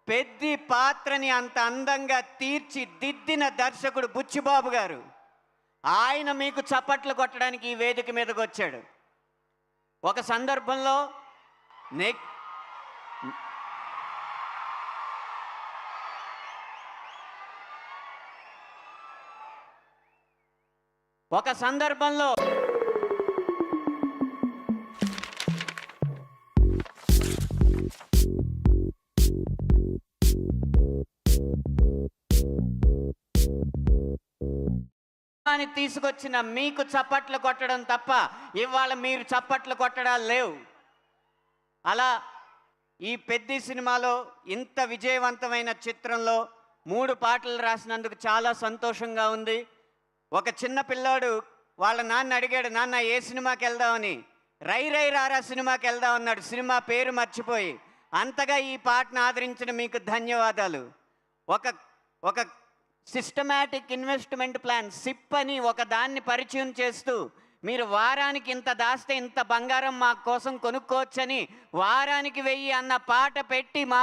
పెద్ది పాత్రని అంత అందంగా తీర్చిదిద్దిన దర్శకుడు బుచ్చిబాబు గారు. ఆయన మీకు చప్పట్లు కొట్టడానికి ఈ వేదిక మీదకి వచ్చాడు. ఒక సందర్భంలో ఒక సందర్భంలో తీసుకొచ్చిన మీకు చప్పట్లు కొట్టడం తప్ప ఇవాళ మీరు చప్పట్లు కొట్టడాలు లేవు. అలా ఈ పెద్ది సినిమాలో ఇంత విజయవంతమైన చిత్రంలో 3 పాటలు రాసినందుకు చాలా సంతోషంగా ఉంది. ఒక చిన్న పిల్లాడు వాళ్ళ నాన్న అడిగాడు, నాన్న ఏ సినిమాకి వెళ్దామని. రై రై రారా సినిమాకి వెళ్దాం అన్నాడు, సినిమా పేరు మర్చిపోయి. అంతగా ఈ పాటను ఆదరించిన మీకు ధన్యవాదాలు. ఒక సిస్టమాటిక్ ఇన్వెస్ట్మెంట్ ప్లాన్ సిప్ అని ఒక దాన్ని పరిచయం చేస్తూ, మీరు వారానికి ఇంత దాస్తే ఇంత బంగారం మా కోసం కొనుక్కోవచ్చని వారానికి 1000 అన్న పాట పెట్టి మా